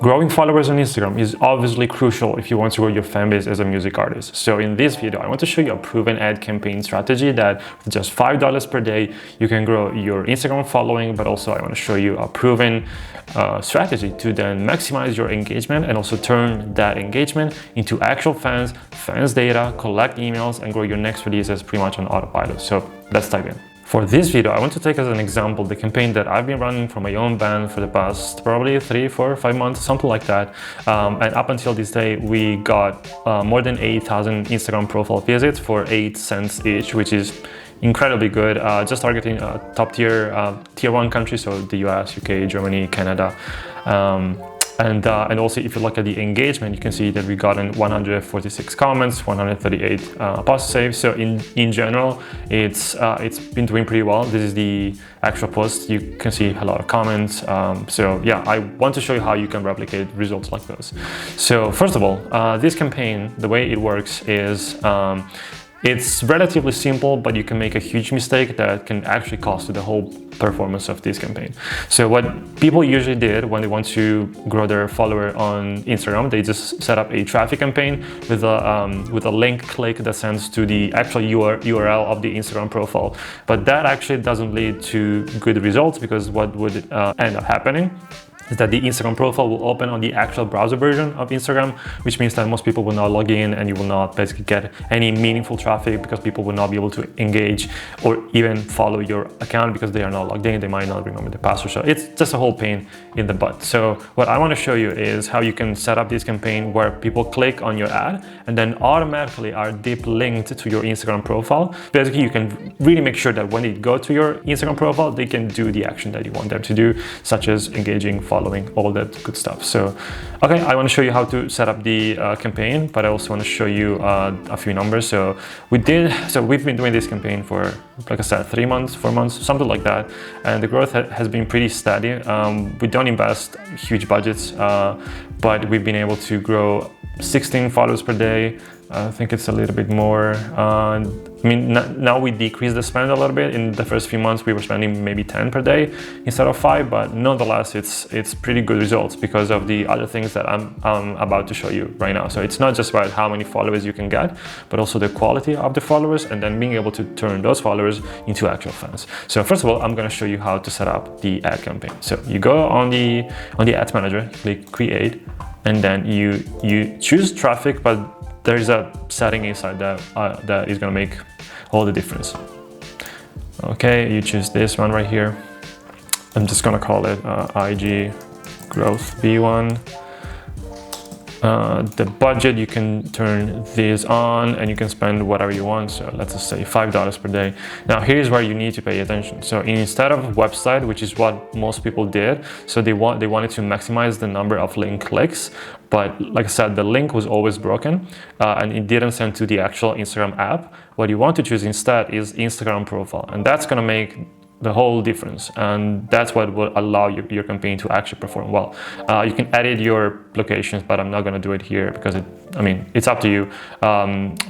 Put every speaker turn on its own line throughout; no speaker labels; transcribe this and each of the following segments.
Growing followers on Instagram is obviously crucial if you want to grow your fan base as a music artist. So in this video, I want to show you a proven ad campaign strategy that with just $5 per day, you can grow your Instagram following, but also I want to show you a proven strategy to then maximize your engagement and also turn that engagement into actual fans data, collect emails, and grow your next releases pretty much on autopilot. So let's dive in. For this video, I want to take as an example the campaign that I've been running for my own band for the past probably 3, 4, 5 months, something like that. And up until this day, we got more than 8,000 Instagram profile visits for 8 cents each, which is incredibly good. Just targeting top tier, tier 1 countries, so the US, UK, Germany, Canada. And also, if you look at the engagement, you can see that we gotten 146 comments, 138 post saves. So in general, it's been doing pretty well. This is the actual post. You can see a lot of comments. So yeah, I want to show you how you can replicate results like those. So first of all, this campaign, the way it works is it's relatively simple, but you can make a huge mistake that can actually cost you the whole performance of this campaign. So what people usually did when they want to grow their follower on Instagram, they just set up a traffic campaign with a link click that sends to the actual URL of the Instagram profile. But that actually doesn't lead to good results, because what would end up happening is that the Instagram profile will open on the actual browser version of Instagram, which means that most people will not log in and you will not basically get any meaningful traffic, because people will not be able to engage or even follow your account because they are not logged in. They might not remember the password. So it's just a whole pain in the butt. So what I want to show you is how you can set up this campaign where people click on your ad and then automatically are deep linked to your Instagram profile. Basically, you can really make sure that when they go to your Instagram profile, they can do the action that you want them to do, such as engaging, following, all that good stuff. So, okay, I want to show you how to set up the campaign, but I also want to show you a few numbers. So we've been doing this campaign for, like I said, 3 months, 4 months, something like that. And the growth has been pretty steady. We don't invest huge budgets, but we've been able to grow 16 followers per day. I think it's a little bit more. I mean, now we decreased the spend a little bit. In the first few months, we were spending maybe 10 per day instead of 5, but nonetheless, it's pretty good results because of the other things that I'm about to show you right now. So it's not just about how many followers you can get, but also the quality of the followers, and then being able to turn those followers into actual fans. So first of all, I'm going to show you how to set up the ad campaign. So you go on the ads manager, click create, and then you choose traffic, but there's a setting inside that is going to make all the difference. Okay, you choose this one right here. I'm just going to call it IG Growth V1. The budget, you can turn this on and you can spend whatever you want. So let's just say $5 per day. Now here's where you need to pay attention. So instead of website, which is what most people did, so they wanted to maximize the number of link clicks, but like I said, the link was always broken and it didn't send to the actual Instagram app. What you want to choose instead is Instagram profile, and that's going to make the whole difference, and that's what will allow your campaign to actually perform well. You can edit your locations, but I'm not going to do it here because it's up to you.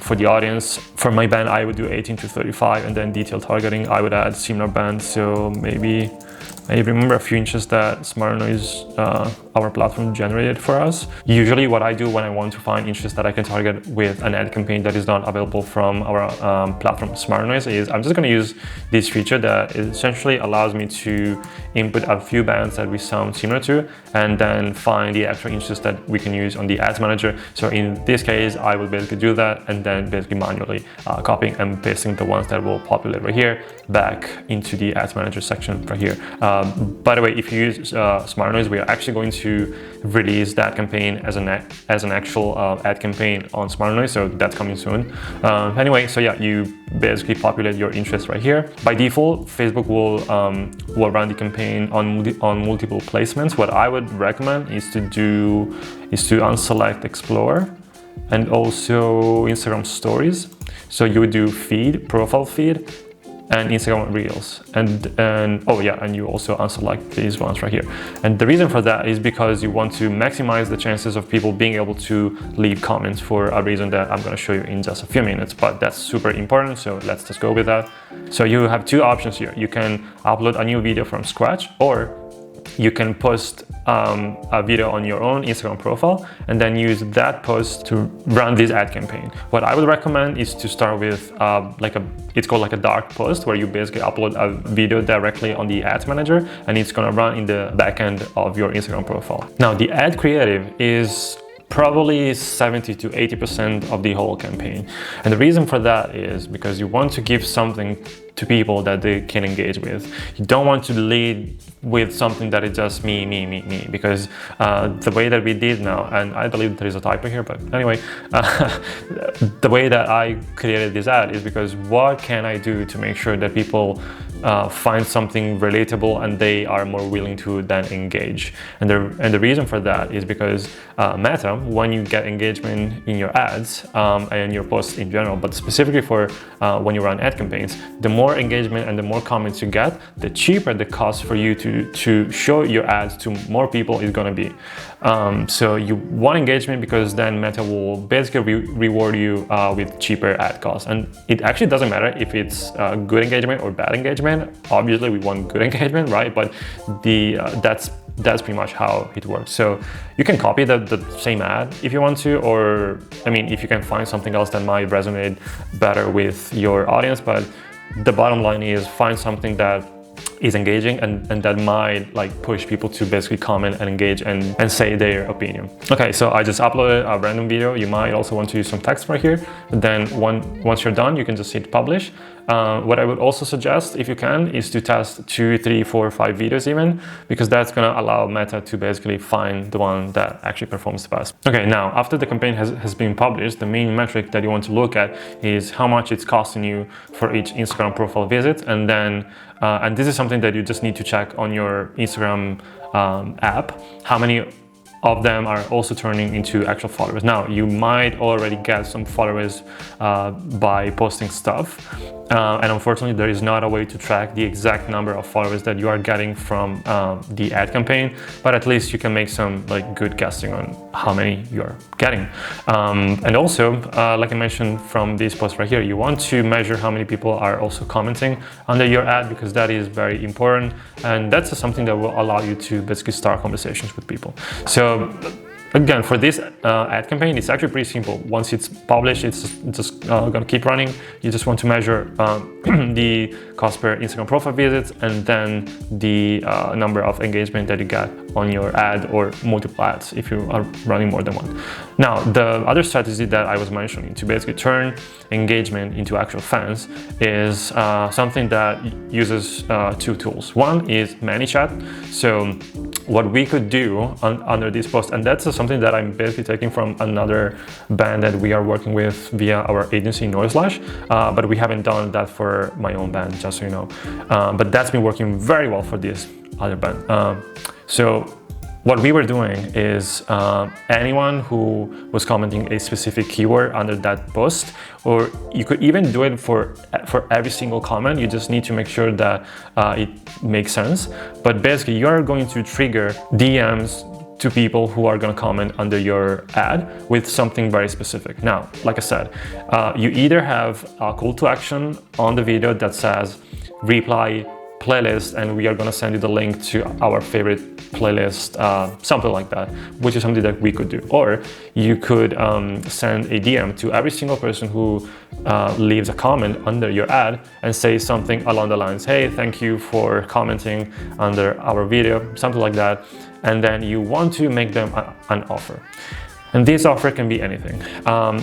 For the audience, for my band, I would do 18 to 35, and then detailed targeting, I would add similar bands. So maybe I remember a few inches that Smart Noise, our platform, generated for us. Usually what I do when I want to find interest that I can target with an ad campaign that is not available from our platform, Smart Noise, is I'm just going to use this feature that essentially allows me to input a few bands that we sound similar to, and then find the actual interest that we can use on the ads manager. So in this case, I will basically do that and then basically manually copying and pasting the ones that will populate right here back into the ads manager section right here. By the way, if you use Smart Noise, we are actually going to release that campaign as an actual ad campaign on Smart Noise, so that's coming soon. Anyway, so yeah, you basically populate your interest right here. By default, Facebook will run the campaign on multiple placements. What I would recommend is to unselect Explore and also Instagram Stories. So you would do feed, profile feed, and Instagram Reels, and oh yeah, and you also unselect these ones right here. And the reason for that is because you want to maximize the chances of people being able to leave comments for a reason that I'm going to show you in just a few minutes, but that's super important, so let's just go with that. So you have two options here. You can upload a new video from scratch, or you can post a video on your own Instagram profile and then use that post to run this ad campaign. What I would recommend is to start with it's called like a dark post, where you basically upload a video directly on the ads manager and it's gonna run in the backend of your Instagram profile. Now, the ad creative is probably 70 to 80% of the whole campaign. And the reason for that is because you want to give something to people that they can engage with. You don't want to lead with something that is just me, because the way that we did now, and I believe there is a typo here, but anyway, the way that I created this ad is because what can I do to make sure that people find something relatable and they are more willing to then engage. And the reason for that is because Meta, when you get engagement in your ads and your posts in general, but specifically for when you run ad campaigns, the more engagement and the more comments you get, the cheaper the cost for you to show your ads to more people is going to be. So you want engagement because then Meta will basically reward you with cheaper ad costs. And it actually doesn't matter if it's good engagement or bad engagement. Obviously we want good engagement, right? But that's pretty much how it works. So you can copy the same ad if you want to, or I mean, if you can find something else that might resonate better with your audience. But the bottom line is find something that is engaging and that might like push people to basically comment and engage and say their opinion. Okay, so I just uploaded a random video. You might also want to use some text right here. Then once you're done, you can just hit publish. What I would also suggest, if you can, is to test 2, 3, 4, 5 videos even, because that's going to allow Meta to basically find the one that actually performs the best. Okay, now after the campaign has been published, the main metric that you want to look at is how much it's costing you for each Instagram profile visit, and then and this is something that you just need to check on your Instagram app, how many of them are also turning into actual followers. Now, you might already get some followers by posting stuff. And unfortunately, there is not a way to track the exact number of followers that you are getting from the ad campaign, but at least you can make some like good guessing on how many you're getting. And also, like I mentioned from this post right here, you want to measure how many people are also commenting under your ad, because that is very important. And that's something that will allow you to basically start conversations with people. So again, for this ad campaign, it's actually pretty simple. Once it's published, it's just gonna keep running. You just want to measure the cost per Instagram profile visits and then the number of engagement that you get on your ad or multiple ads if you are running more than one. Now, the other strategy that I was mentioning to basically turn engagement into actual fans is something that uses two tools. One is ManyChat. So what we could do under this post, and that's something that I'm basically taking from another band that we are working with via our agency Noiselash, but we haven't done that for my own band, just so you know. But that's been working very well for this other band. So what we were doing is anyone who was commenting a specific keyword under that post, or you could even do it for every single comment. You just need to make sure that it makes sense. But basically, you're going to trigger DMs to people who are going to comment under your ad with something very specific. Now, like I said, you either have a call to action on the video that says reply playlist, and we are going to send you the link to our favorite playlist, something like that, which is something that we could do. Or you could send a DM to every single person who leaves a comment under your ad and say something along the lines, hey, thank you for commenting under our video, something like that. And then you want to make them an offer. And this offer can be anything.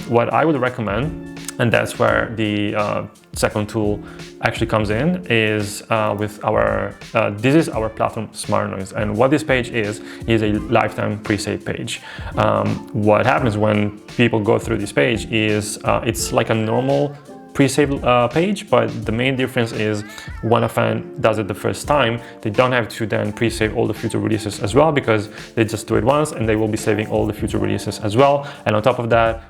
What I would recommend, and that's where the second tool actually comes in, is with our, this is our platform SmartNoise. And what this page is a lifetime pre-save page. What happens when people go through this page is it's like a normal pre-save page, but the main difference is when a fan does it the first time, they don't have to then pre-save all the future releases as well, because they just do it once and they will be saving all the future releases as well. And on top of that,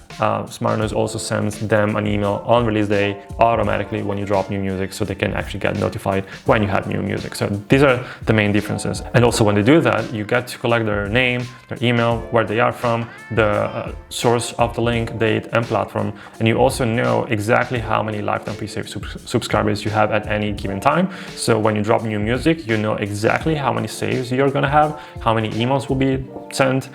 Smart Noise also sends them an email on release day automatically when you drop new music, so they can actually get notified when you have new music. So these are the main differences. And also when they do that, you get to collect their name, their email, where they are from, the source of the link, date, and platform. And you also know exactly how many lifetime pre-save subscribers you have at any given time. So when you drop new music, you know exactly how many saves you're gonna have, how many emails will be sent,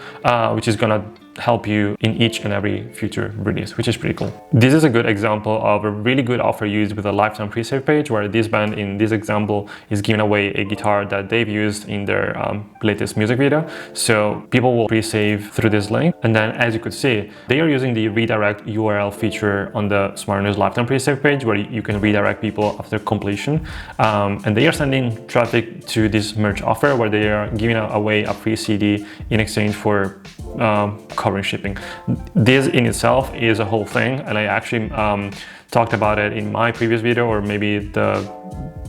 which is gonna help you in each and every future release, which is pretty cool. This is a good example of a really good offer used with a lifetime pre-save page, where this band in this example is giving away a guitar that they've used in their latest music video. So people will pre-save through this link, and then as you could see, they are using the redirect URL feature on the Smart Noise lifetime pre-save page, where you can redirect people after completion, and they are sending traffic to this merch offer where they are giving away a free CD in exchange for covering shipping. This in itself is a whole thing, and I actually talked about it in my previous video, or maybe the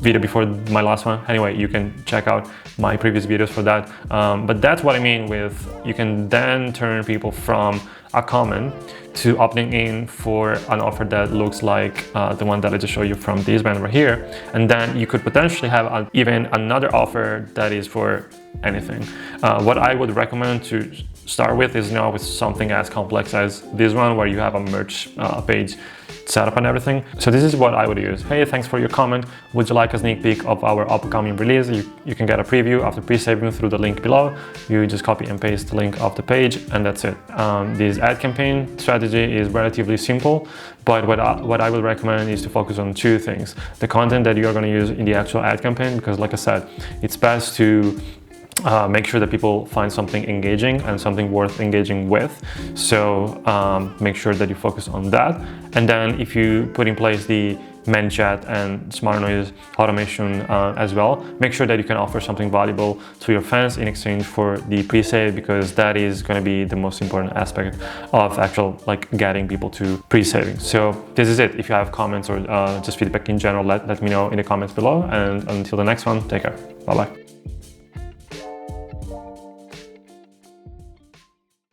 video before my last one. Anyway, you can check out my previous videos for that. But that's what I mean with, you can then turn people from a comment to opting in for an offer that looks like the one that I just showed you from this band right here. And then you could potentially have even another offer that is for anything. What I would recommend to start with is not with something as complex as this one, where you have a merch page set up and everything. So this is what I would use. Hey, thanks for your comment. Would you like a sneak peek of our upcoming release? You can get a preview after pre-saving through the link below. You just copy and paste the link of the page, and that's it. This ad campaign strategy is relatively simple, but what I would recommend is to focus on two things: the content that you're going to use in the actual ad campaign, because like I said, it's best to make sure that people find something engaging and something worth engaging with. So make sure that you focus on that. And then if you put in place the ManyChat and Smart Noise automation as well, make sure that you can offer something valuable to your fans in exchange for the pre-save, because that is going to be the most important aspect of actual getting people to pre-saving. So this is it. If you have comments or just feedback in general, let me know in the comments below. And until the next one, take care. Bye-bye.